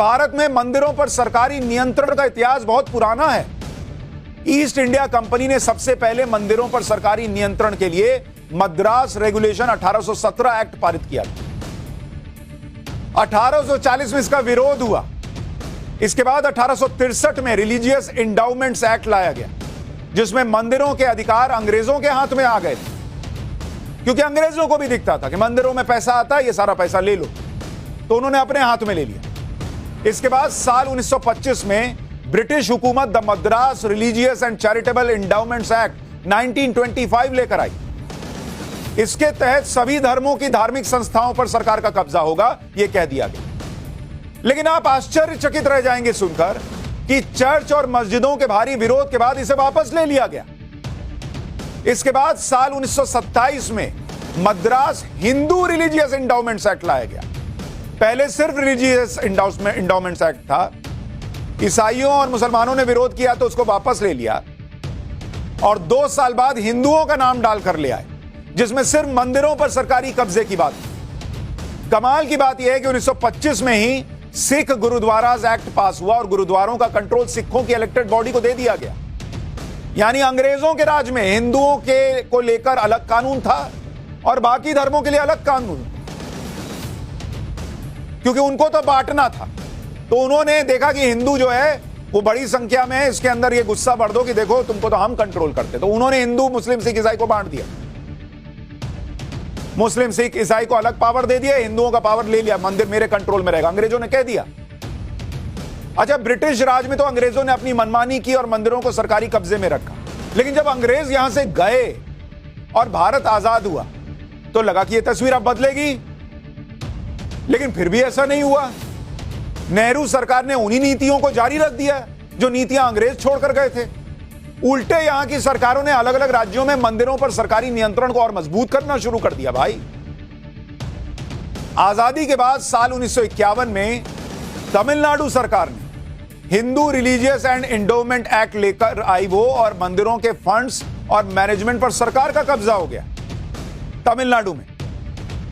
भारत में मंदिरों पर सरकारी नियंत्रण का इतिहास बहुत पुराना है। ईस्ट इंडिया कंपनी ने सबसे पहले मंदिरों पर सरकारी नियंत्रण के लिए मद्रास रेगुलेशन 1817 एक्ट पारित किया। 1840 में इसका विरोध हुआ। इसके बाद 1863 में रिलीजियस इंडाउमेंट्स एक्ट लाया गया, जिसमें मंदिरों के अधिकार अंग्रेजों के हाथ में आ गए थे, क्योंकि अंग्रेजों को भी दिखता था कि मंदिरों में पैसा आता है, ये सारा पैसा ले लो, तो उन्होंने अपने हाथ में ले लिया। इसके बाद साल 1925 में ब्रिटिश हुकूमत the Madras religious and charitable endowments act 1925 लेकर आई। इसके तहत सभी धर्मों की धार्मिक संस्थाओं पर सरकार का कब्जा होगा, यह कह दिया गया। लेकिन आप आश्चर्यचकित रह जाएंगे सुनकर कि चर्च और मस्जिदों के भारी विरोध के बाद इसे वापस ले लिया गया। इसके बाद साल 1927 में Madras Hindu religious endowments act लाया गया। पहले सिर्फ रिलीजियस इंडाउमेंट्स एक्ट था, ईसाइयों और मुसलमानों ने विरोध किया तो उसको वापस ले लिया, और 2 साल बाद हिंदुओं का नाम डालकर ले आए, जिसमें सिर्फ मंदिरों पर सरकारी कब्जे की बात। कमाल की बात यह है कि 1925 में ही सिख गुरुद्वाराज एक्ट पास हुआ और गुरुद्वारों का कंट्रोल सिखों की इलेक्टेड बॉडी को दे दिया गया। यानी अंग्रेजों के राज में हिंदुओं के को लेकर अलग कानून था और बाकी धर्मों के लिए अलग कानून, क्योंकि उनको तो बांटना था। तो उन्होंने देखा कि हिंदू जो है वो बड़ी संख्या में है, इसके अंदर ये गुस्सा बढ़ दो कि देखो तुमको तो हम कंट्रोल करते, तो उन्होंने हिंदू मुस्लिम सिख ईसाई को बांट दिया। मुस्लिम सिख ईसाई को अलग पावर दे दिया, हिंदुओं का पावर ले लिया, मंदिर मेरे कंट्रोल में रहेगा, अंग्रेजों ने कह दिया। अच्छा, ब्रिटिश राज में तो अंग्रेजों ने अपनी मनमानी की और मंदिरों को सरकारी कब्जे में रखा, लेकिन जब अंग्रेज यहां से गए और भारत आजाद हुआ तो लगा कि यह तस्वीर अब बदलेगी, लेकिन फिर भी ऐसा नहीं हुआ। नेहरू सरकार ने उन्हीं नीतियों को जारी रख दिया जो नीतियां अंग्रेज छोड़कर गए थे। उल्टे यहां की सरकारों ने अलग अलग राज्यों में मंदिरों पर सरकारी नियंत्रण को और मजबूत करना शुरू कर दिया। भाई, आजादी के बाद साल 1951 में तमिलनाडु सरकार ने Hindu religious and endowment act लेकर आई वो, और मंदिरों के फंड्स और मैनेजमेंट पर सरकार का कब्जा हो गया तमिलनाडु में।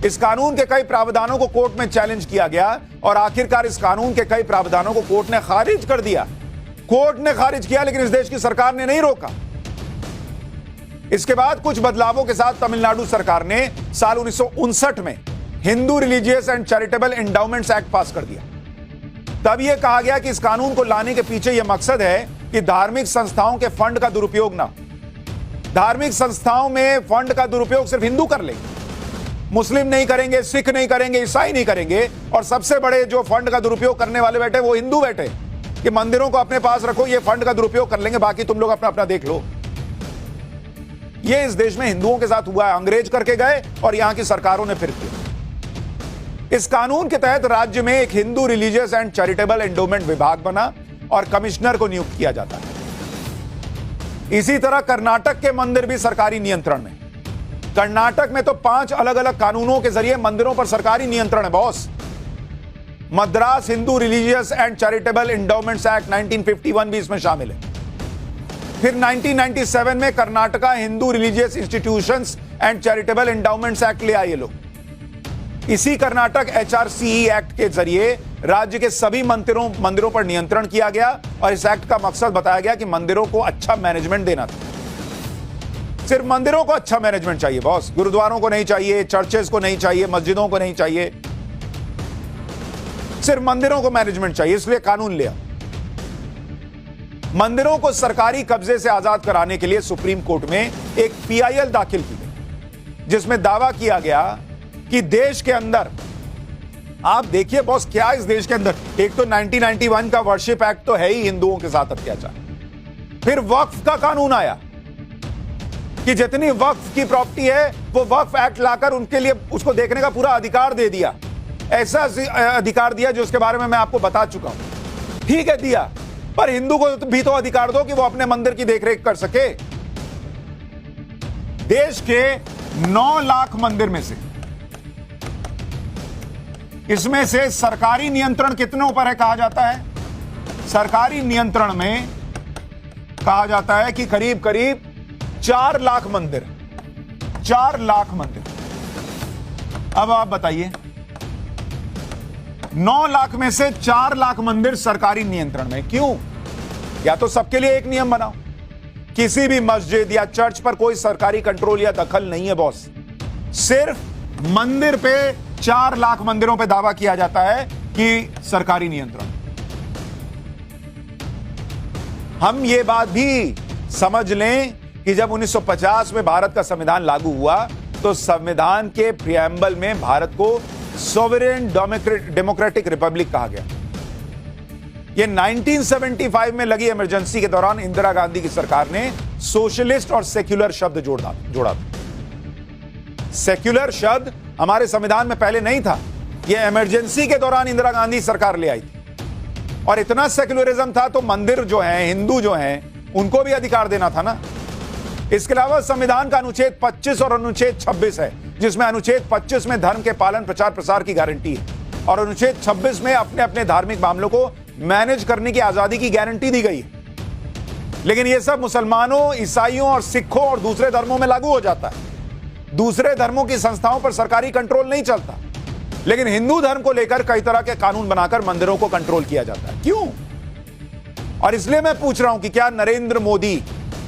इस कानून के कई प्रावधानों को कोर्ट में चैलेंज किया गया और आखिरकार इस कानून के कई प्रावधानों को कोर्ट ने खारिज कर दिया। कोर्ट ने खारिज किया, लेकिन इस देश की सरकार ने नहीं रोका। इसके बाद कुछ बदलावों के साथ तमिलनाडु सरकार ने साल 1959 में Hindu religious and charitable endowments act pass कर दिया। तब यह कहा गया कि इस कानून को लाने के पीछे यह मकसद है कि धार्मिक संस्थाओं के फंड का दुरुपयोग ना। धार्मिक संस्थाओं में फंड का दुरुपयोग सिर्फ हिंदू कर लेंगे, मुस्लिम नहीं करेंगे, सिख नहीं करेंगे, ईसाई नहीं करेंगे, और सबसे बड़े जो फंड का दुरुपयोग करने वाले बैठे वो हिंदू बैठे कि मंदिरों को अपने पास रखो, ये फंड का दुरुपयोग कर लेंगे, बाकी तुम लोग अपना अपना देख लो। ये इस देश में हिंदुओं के साथ हुआ है। अंग्रेज करके गए और यहां की सरकारों ने फिर किया। इस कानून के तहत राज्य में एक Hindu religious and charitable endowment विभाग बना और कमिश्नर को नियुक्त किया जाता है। इसी तरह कर्नाटक के मंदिर भी सरकारी नियंत्रण में। कर्नाटक में तो 5 अलग अलग कानूनों के जरिए मंदिरों पर सरकारी नियंत्रण है boss. Madras Hindu religious and charitable endowments act 1951 भी इसमें शामिल है। फिर 1997 में Karnataka Hindu religious institutions and charitable endowments act ले आए लोग। इसी कर्नाटक HRCE एक्ट के जरिए राज्य के सभी मंदिरों पर नियंत्रण किया गया, और इस एक्ट का मकसद बताया गया कि मंदिरों को अच्छा मैनेजमेंट देना था। सिर्फ मंदिरों को अच्छा मैनेजमेंट चाहिए बॉस, गुरुद्वारों को नहीं चाहिए, चर्चेस को नहीं चाहिए, मस्जिदों को नहीं चाहिए, सिर्फ मंदिरों को मैनेजमेंट चाहिए, इसलिए कानून लिया। मंदिरों को सरकारी कब्जे से आजाद कराने के लिए सुप्रीम कोर्ट में एक PIL दाखिल की गई, जिसमें दावा किया गया कि देश के अंदर, आप देखिए बॉस क्या इस देश के अंदर, एक तो 1991 का वर्शिप एक्ट तो है ही हिंदुओं के साथ अत्याचार, फिर वक्फ का कानून आया कि जितनी वक्फ की प्रॉपर्टी है वो वक्फ एक्ट लाकर उनके लिए उसको देखने का पूरा अधिकार दे दिया। ऐसा अधिकार दिया जो उसके बारे में मैं आपको बता चुका हूं। ठीक है दिया, पर हिंदू को भी तो अधिकार दो कि वो अपने मंदिर की देखरेख कर सके। देश के 9 लाख मंदिर में से, इसमें से सरकारी नियंत्रण कितनों पर है कहा जाता है? सरकारी नियंत्रण में कहा जाता है कि करीब करीब 4 लाख मंदिर, 4 लाख मंदिर। अब आप बताइए 9 लाख में से 4 लाख मंदिर सरकारी नियंत्रण में। क्यों? या तो सबके लिए एक नियम बनाओ, किसी भी मस्जिद या चर्च पर कोई सरकारी कंट्रोल या दखल नहीं है बॉस। सिर्फ मंदिर पे 4 लाख मंदिरों पे दावा किया जाता है कि सरकारी नियंत्रण। हम ये बात भी समझ लें कि जब 1950 में भारत का संविधान लागू हुआ तो संविधान के प्रियम्बल में भारत को सॉवरेन डेमोक्रेटिक रिपब्लिक कहा गया। यह 1975 में लगी इमरजेंसी के दौरान इंदिरा गांधी की सरकार ने सोशलिस्ट और सेक्युलर शब्द जोड़ा। सेक्युलर शब्द हमारे संविधान में पहले नहीं था, यह इमरजेंसी के दौरान इंदिरा गांधी सरकार ले आई थी। और इतना सेक्युलरिज्म था तो मंदिर जो हैं, हिंदू जो हैं, उनको भी अधिकार देना था ना। इसके अलावा संविधान का अनुच्छेद 25 और अनुच्छेद 26 है, जिसमें अनुच्छेद 25 में धर्म के पालन प्रचार प्रसार की गारंटी है और अनुच्छेद 26 में अपने अपने धार्मिक मामलों को मैनेज करने की आजादी की गारंटी दी गई है। लेकिन यह सब मुसलमानों, ईसाइयों और सिखों और दूसरे धर्मों में लागू हो जाता है। दूसरे धर्मों की संस्थाओं पर सरकारी कंट्रोल नहीं चलता, लेकिन हिंदू धर्म को लेकर कई तरह के कानून बनाकर मंदिरों को कंट्रोल किया जाता है। क्यों? और इसलिए मैं पूछ रहा हूं कि क्या नरेंद्र मोदी,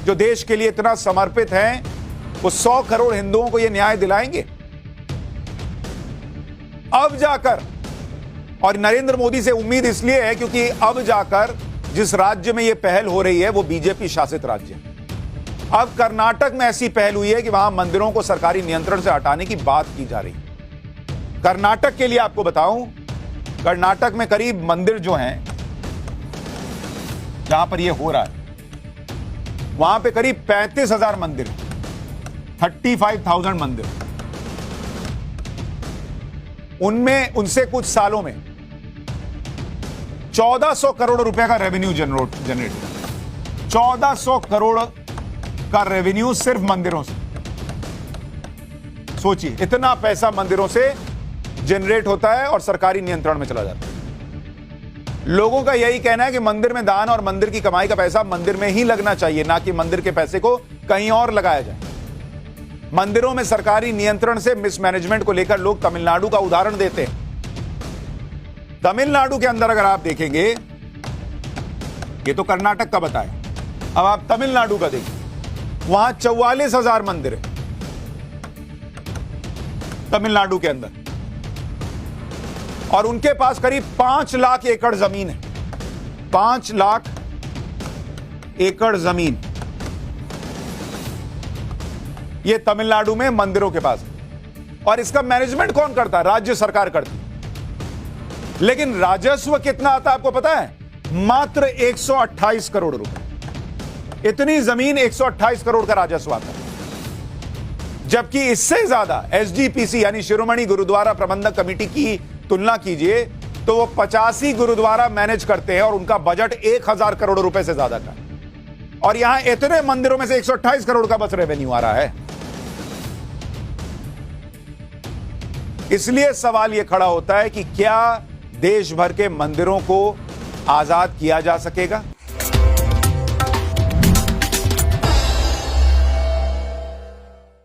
जो देश के लिए इतना समर्पित हैं, वो 100 करोड़ हिंदुओं को यह न्याय दिलाएंगे? अब जाकर, और नरेंद्र मोदी से उम्मीद इसलिए है क्योंकि अब जाकर जिस राज्य में यह पहल हो रही है वो बीजेपी शासित राज्य है। अब कर्नाटक में ऐसी पहल हुई है कि वहां मंदिरों को सरकारी नियंत्रण से हटाने की बात की जा रही है। कर्नाटक के लिए आपको बताऊं, कर्नाटक में करीब मंदिर जो हैं, जहां पर यह हो रहा है, वहां पे करीब 35,000 मंदिर, 35,000 मंदिर। उनमें उनसे कुछ सालों में 1400 करोड़ रुपए का रेवेन्यू जनरेट हुआ। 1400 करोड़ का रेवेन्यू सिर्फ मंदिरों से। सोचिए, इतना पैसा मंदिरों से जनरेट होता है और सरकारी नियंत्रण में चला जाता है। लोगों का यही कहना है कि मंदिर में दान और मंदिर की कमाई का पैसा मंदिर में ही लगना चाहिए, ना कि मंदिर के पैसे को कहीं और लगाया जाए। मंदिरों में सरकारी नियंत्रण से मिसमैनेजमेंट को लेकर लोग तमिलनाडु का उदाहरण देते हैं। तमिलनाडु के अंदर अगर आप देखेंगे, ये तो कर्नाटक का बताया, अब आप तमिलनाडु का देखिए, वहां 44,000 मंदिर है तमिलनाडु के अंदर, और उनके पास करीब 5 लाख एकड़ जमीन है। 5 लाख एकड़ जमीन ये तमिलनाडु में मंदिरों के पास है। और इसका मैनेजमेंट कौन करता है? राज्य सरकार करती है। लेकिन राजस्व कितना आता है आपको पता है? मात्र 128 करोड़ रुपए। इतनी जमीन, 128 करोड़ का राजस्व आता है। जबकि इससे ज्यादा एसजीपीसी यानी शिरोमणि गुरुद्वारा प्रबंधक कमेटी की तुलना कीजिए तो वो 85 गुरुद्वारा मैनेज करते हैं और उनका बजट 1000 करोड़ रुपए से ज्यादा का। और यहां इतने मंदिरों में से 128 करोड़ का बस रेवेन्यू आ रहा है। इसलिए सवाल यह खड़ा होता है कि क्या देश भर के मंदिरों को आजाद किया जा सकेगा?